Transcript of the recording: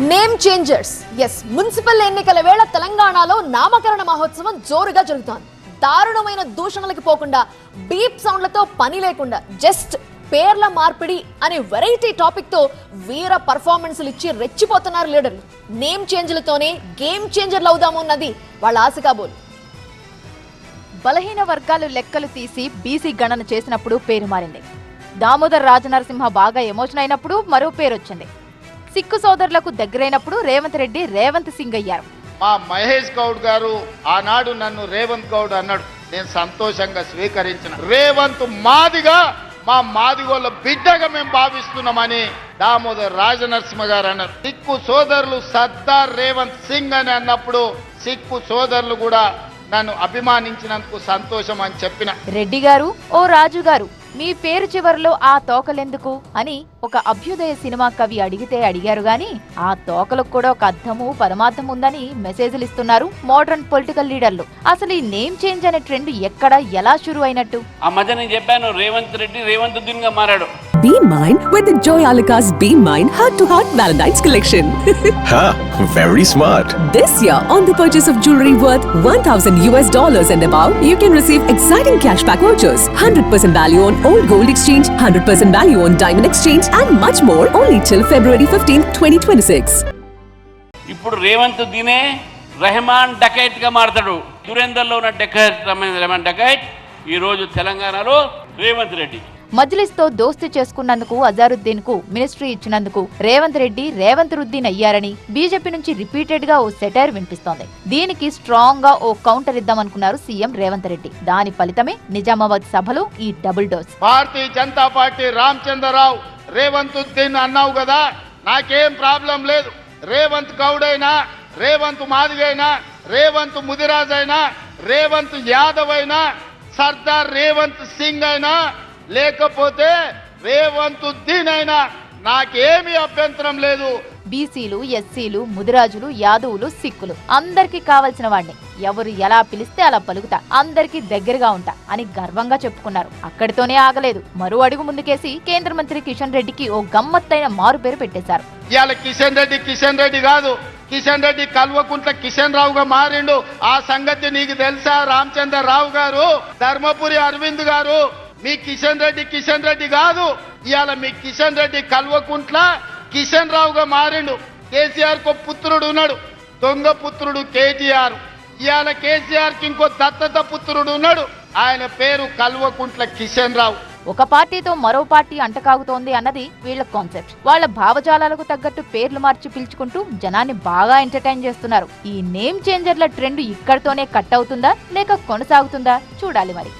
Name changers. Municipal ఎన్నికల వేళ తెలంగాణలో నామకరణ మహోత్సవం జోరుగా జరుగుతోంది. దారుణమైన దూషణలకు పోకుండా, బీప్ సౌండ్లతో పని లేకుండా జస్ట్ పేర్ల మార్పిడి అనే వెరైటీ టాపిక్ తో వీర పర్ఫార్మెన్స్లు ఇచ్చి రెచ్చిపోతున్నారు లీడర్లు. నేమ్ చేంజ్లతోనే గేమ్ చేంజర్లు అవుదామన్నది వాళ్ళ ఆశ కాబోలు. బలహీన వర్గాలు లెక్కలు తీసి బీసీ గణన చేసినప్పుడు పేరు మారింది. దామోదర్ రాజనరసింహ బాగా ఎమోషన్ అయినప్పుడు మరో పేరు వచ్చింది. సిక్కు సోదరులకు దగ్గరైనప్పుడు రేవంత్ రెడ్డి రేవంత్ సింగ్ అయ్యారు. మా మహేష్ గౌడ్ గారు ఆనాడు నన్ను రేవంత్ గౌడ్ అన్నాడు. నేను సంతోషంగా స్వీకరించిన. రేవంత్ మాదిగా, మా మాదిగోళ్ళ బిడ్డగా మేము భావిస్తున్నామని దామోదర్ రాజనరసింహ గారు అన్నారు. సిక్కు సోదరులు సర్దార్ రేవంత్ సింగ్ అని అన్నప్పుడు సిక్కు సోదరులు కూడా నన్ను అభిమానించినందుకు సంతోషం అని చెప్పిన. రెడ్డి గారు, ఓ రాజు గారు, మీ పేరు చివరిలో ఆ తోకలెందుకు అని ఒక అభ్యుదయ సినిమా కవి అడిగారు గాని ఆ తోకలకు కూడా ఒక అర్థము పరమార్థం ఉందని మెసేజ్లు ఇస్తున్నారు మోడర్న్ పొలిటికల్ లీడర్లు. అసలు ఈ నేమ్ చేంజ్ అనే ట్రెండ్ ఎక్కడ ఎలా షురు అయినట్టు? ఆ మధ్య నేను చెప్పాను, రేవంత్ రెడ్డి రేవంత్ దిన్ గా మారాడు. Be mine with the Joyalukas Be Mine Heart to Heart Valentine's collection. Ha, very smart. This year, on the purchase of jewelry worth $1,000 and above, you can receive exciting cashback vouchers, 100% value on old gold exchange, 100% value on diamond exchange, and much more only till February 15, 2026. ఇప్పుడు రేవంత్ దినే Rahman dacoit గా మారతాడు. దురేందర్ లో ఉన్న Rahman dacoit ఈ రోజు తెలంగాణలో రేవంత్ రెడ్డి. మజ్లిస్ తో దోస్తీ చేసుకున్నందుకు అజారుద్దీన్ కు మినిస్ట్రీ ఇచ్చినందుకు రేవంత్ రెడ్డి రేవంత్ రుద్దీన్ అయ్యారని బీజేపీ నుంచి రిపీటెడ్ గా ఓ సెటైర్ వినిపిస్తోంది. దీనికి స్ట్రాంగ్ గా ఓ కౌంటర్ ఇద్దామనుకున్నారు సీఎం రేవంత్ రెడ్డి. దాని ఫలితమే నిజామాబాద్ సభలో ఈ double dose. Bharatiya Janata party Ramachandra Rao Revanth Uddin అన్నావు కదా, నాకేం ప్రాబ్లం లేదు. రేవంత్ గౌడ్ అయినా, రేవంత్ మాదిగైనా, రేవంత్ ముదిరాజ్ అయినా, రేవంత్ యాదవ్ అయినా, సర్దార్ రేవంత్ సింగ్ అయినా, లేకపోతే రేవంత్ ఉద్దీన్ అయినా నాకేమీ అభ్యంతరం లేదు. బీసీలు, ఎస్సీలు, ముదిరాజులు, యాదవులు, సిక్కులు అందరికీ కావలసిన వాడిని. ఎవరు ఎలా పిలిస్తే అలా పలుకుతా, అందరికీ దగ్గరగా ఉంటా అని గర్వంగా చెప్పుకున్నారు. అక్కడితోనే ఆగలేదు. మరో అడుగు ముందుకేసి కేంద్ర మంత్రి కిషన్ రెడ్డికి ఓ గమ్మత్తైన మారు పేరు పెట్టేశారు. ఇవాళ కిషన్ రెడ్డి కాదు, కిషన్ రెడ్డి కల్వకుంట్ల కిషన్ రావుగా మారిండు. ఆ సంగతి నీకు తెలుసా రామచంద్రరావు గారు? ధర్మపురి అరవింద్ గారు, మీ కిషన్ రెడ్డి కాదు. ఇవాళ మీ కిషన్ రెడ్డి కల్వకుంట్ల కిషన్ రావుగా మారిండు. కేసీఆర్ కు పుత్రుడు ఉన్నాడు, దొంగ పుత్రుడు కేటీఆర్. ఇవాళ కేసీఆర్ కి ఇంకో దత్తత పుత్రుడు ఉన్నాడు, ఆయన పేరు కల్వకుంట్ల కిషన్ రావు. ఒక పార్టీతో మరో పార్టీ అంటకాగుతోంది అన్నది వీళ్ల కాన్సెప్ట్. వాళ్ళ భావజాలాలకు తగ్గట్టు పేర్లు మార్చి పిలుచుకుంటూ జనాన్ని బాగా ఎంటర్టైన్ చేస్తున్నారు. ఈ నేమ్ చేంజర్ల ట్రెండ్ ఇక్కడితోనే కట్ అవుతుందా లేక కొనసాగుతుందా చూడాలి మరి.